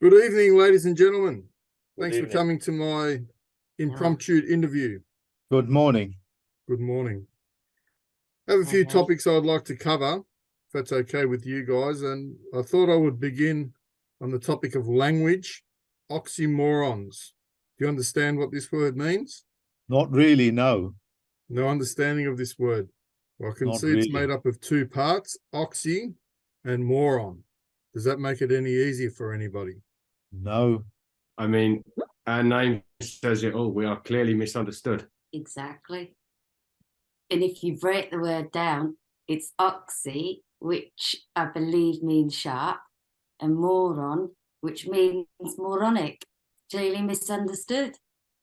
Good evening, ladies and gentlemen. Good Thanks for evening. coming to my impromptu interview. Good morning. Good morning. I have a few topics I'd like to cover, if that's okay with you guys, and I thought I would begin on the topic of language, oxymorons. Do you understand what this word means? Not really, no. No understanding of this word. Well, I can Not see it's really. made up of two parts, oxy and moron. Does that make it any easier for anybody? No. I mean, our name says it all. We are clearly misunderstood. Exactly. And if you break the word down, it's oxy, which I believe means sharp, and moron, which means moronic. Clearly misunderstood.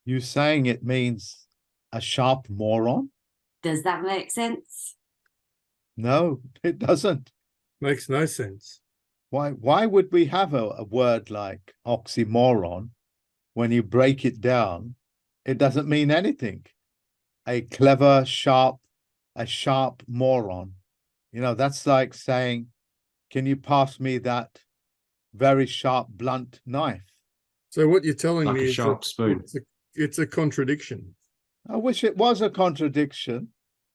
You saying it means a sharp moron? Does that make sense? No, it doesn't. Makes no sense. Why would we have a word like oxymoron when you break it down? It doesn't mean anything. A clever, a sharp moron. You know, that's like saying, can you pass me that very sharp, blunt knife? So what you're telling Like me a is sharp spoon. it's a contradiction. I wish it was a contradiction,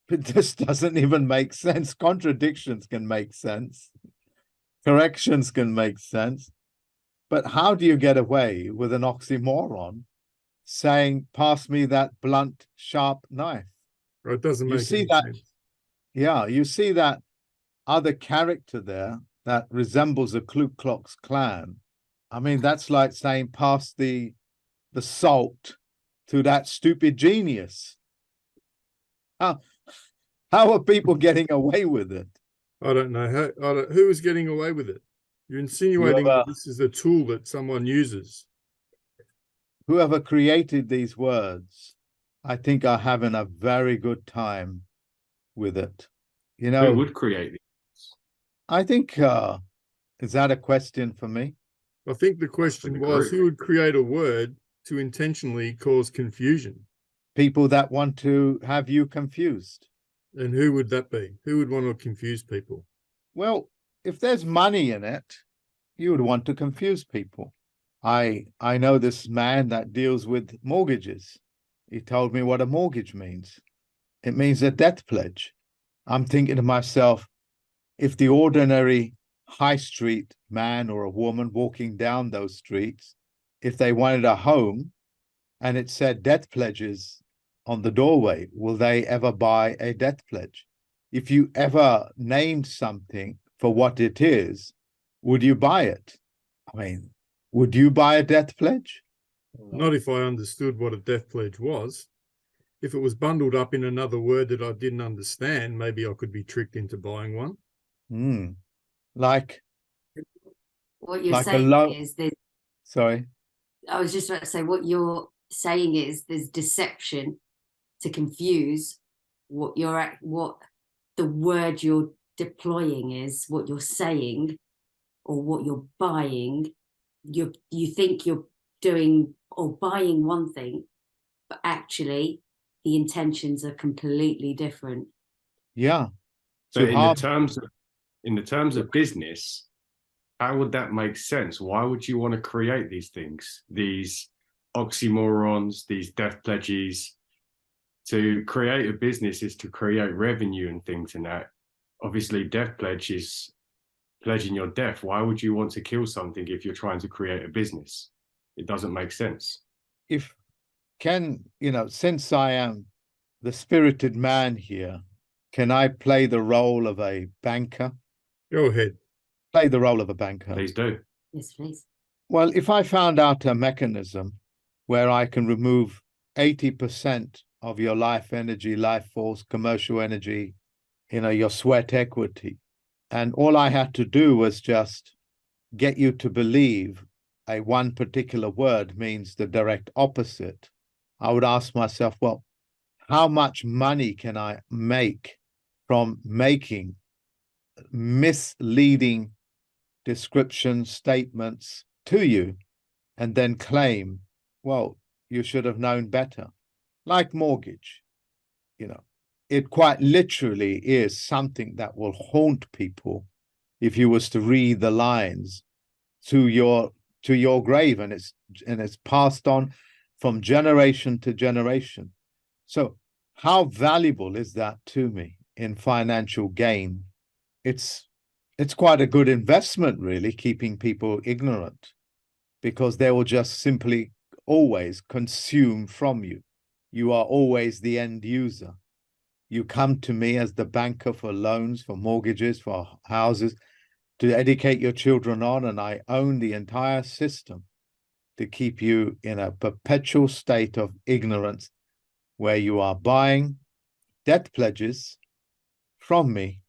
but this doesn't even make sense. Contradictions can make sense. Corrections can make sense. But how do you get away with an oxymoron saying, pass me that blunt, sharp knife? It doesn't make any that, sense. Yeah, you see that other character there that resembles a Ku Klux Klan. I mean, that's like saying, pass the salt to that stupid genius. How are people getting away with it? I don't know who is getting away with it. You're insinuating that this is a tool that someone uses. Whoever created these words, I think, are having a very good time with it. You know, who would create these? I think, is that a question for me? I think the question was, who would create a word to intentionally cause confusion? People that want to have you confused. And who would that be? Who would want to confuse people? Well, if there's money in it, you would want to confuse people. I know this man that deals with mortgages. He told me what a mortgage means. It means a death pledge. I'm thinking to myself, if the ordinary high street man or a woman walking down those streets, if they wanted a home and it said death pledges on the doorway, will they ever buy a death pledge? If you ever named something for what it is, would you buy it? I mean, would you buy a death pledge? Not if I understood what a death pledge was. If it was bundled up in another word that I didn't understand, maybe I could be tricked into buying one. Like what you're saying is there's, sorry. I was just about to say, what you're saying is there's deception to confuse what the word you're deploying is, what you're saying or what you're buying. You think you're doing or buying one thing, but actually the intentions are completely different. Yeah. So in the terms of business, how would that make sense? Why would you want to create these things, these oxymorons, these death pledges? To create a business is to create revenue and things, and that obviously death pledge is pledging your death. Why would you want to kill something if you're trying to create a business? It doesn't make sense. Since I am the spirited man here, can I play the role of a banker? Go ahead. Play the role of a banker. Please do. Yes, please. Well, if I found out a mechanism where I can remove 80% of your life energy, life force, commercial energy, your sweat equity, and all I had to do was just get you to believe a one particular word means the direct opposite, I would ask myself, well, how much money can I make from making misleading description statements to you and then claim, well, you should have known better? Like mortgage, it quite literally is something that will haunt people if you was to read the lines to your to your grave, and it's passed on from generation to generation. So how valuable is that to me in financial gain? It's quite a good investment, really, keeping people ignorant, because they will just simply always consume from you. You are always the end user. You come to me as the banker for loans, for mortgages, for houses, to educate your children on, and I own the entire system to keep you in a perpetual state of ignorance, where you are buying debt pledges from me,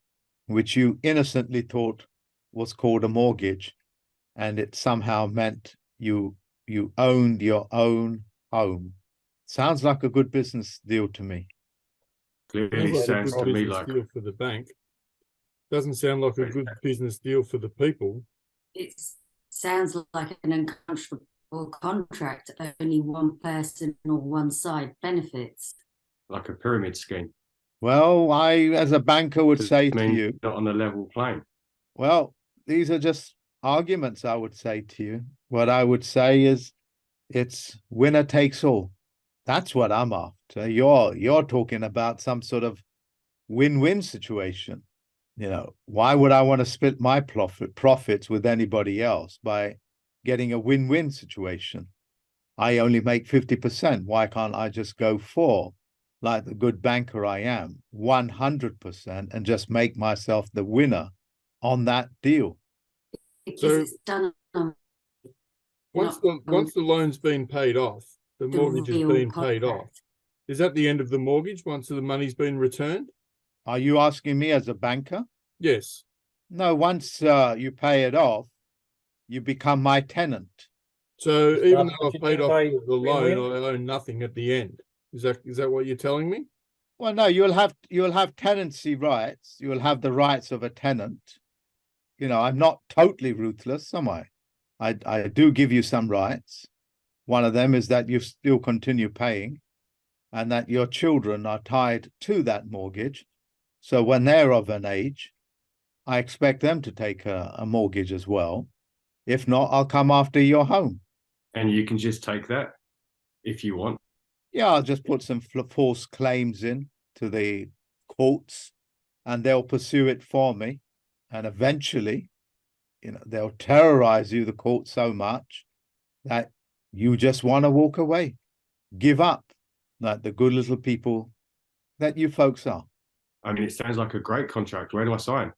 which you innocently thought was called a mortgage, and it somehow meant you owned your own home. Sounds like a good business deal to me. Clearly Sounds like a sounds good to me business like deal for the bank. Doesn't sound like a good business deal for the people. It sounds like an uncomfortable contract. Only one person or one side benefits. a pyramid scheme. Well, I, as a banker, would say to you, not on a level plane. well, these are just arguments, I would say to you. What I would say is it's winner takes all. That's what I'm after. You're talking about some sort of win-win situation. You know, why would I want to split my profits with anybody else by getting a win-win situation? I only make 50%. Why can't I just go for, like the good banker I am, 100% and just make myself the winner on that deal? Because So- it's done on Once not the loan's been paid off, the the mortgage has real been paid off. contract. Is that the end of the mortgage once the money's been returned? Are you asking me as a banker? Yes. No, once you pay it off, you become my tenant. So Is even that though what I've you paid do off by the loan, win-win? I own nothing at the end. Is that what you're telling me? Well, no, you'll have tenancy rights. You will have the rights of a tenant. You know, I'm not totally ruthless, am I? I do give you some rights. One of them is that you still continue paying, and that your children are tied to that mortgage. So when they're of an age, I expect them to take a mortgage as well. If not, I'll come after your home. And you can just take that if you want. Yeah, I'll just put some false claims in to the courts, and they'll pursue it for me. And eventually, you know, they'll terrorize you, the court, so much that you just want to walk away, give up, like the good little people that you folks are. I mean, it sounds like a great contract. Where do I sign?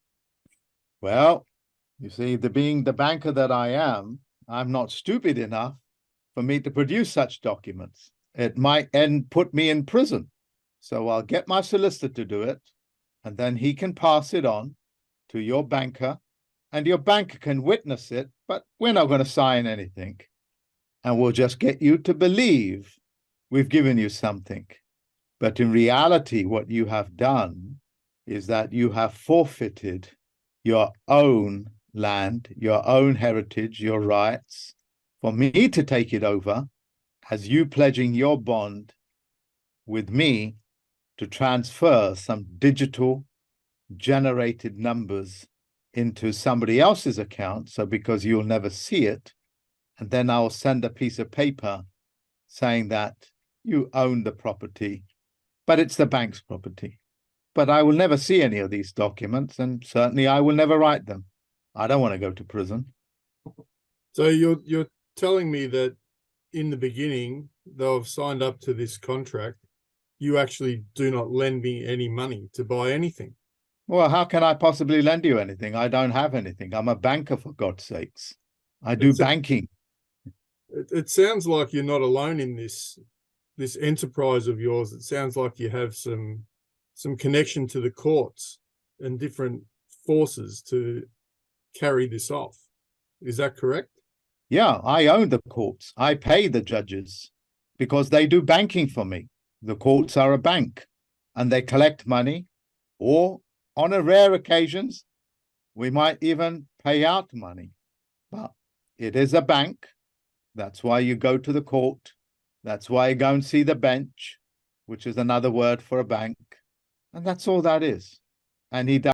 Well, you see, being the banker that I am, I'm not stupid enough for me to produce such documents. It might put me in prison. So I'll get my solicitor to do it, and then he can pass it on to your banker, and your banker can witness it, but we're not going to sign anything. And we'll just get you to believe we've given you something. But in reality, what you have done is that you have forfeited your own land, your own heritage, your rights, for me to take it over as you pledging your bond with me to transfer some digital generated numbers into somebody else's account. So because you'll never see it, and then I'll send a piece of paper saying that you own the property, but it's the bank's property. But I will never see any of these documents, and certainly I will never write them. I don't want to go to prison. So you're telling me that in the beginning, though I've signed up to this contract, you actually do not lend me any money to buy anything. Well, how can I possibly lend you anything? I don't have anything. I'm a banker, for God's sakes. I do banking. It sounds like you're not alone in this enterprise of yours. It sounds like you have some connection to the courts and different forces to carry this off. Is that correct? Yeah, I own the courts. I pay the judges because they do banking for me. The courts are a bank, and they collect money, or on a rare occasions, we might even pay out money. But it is a bank. That's why you go to the court. That's why you go and see the bench, which is another word for a bank. And that's all that is. And he does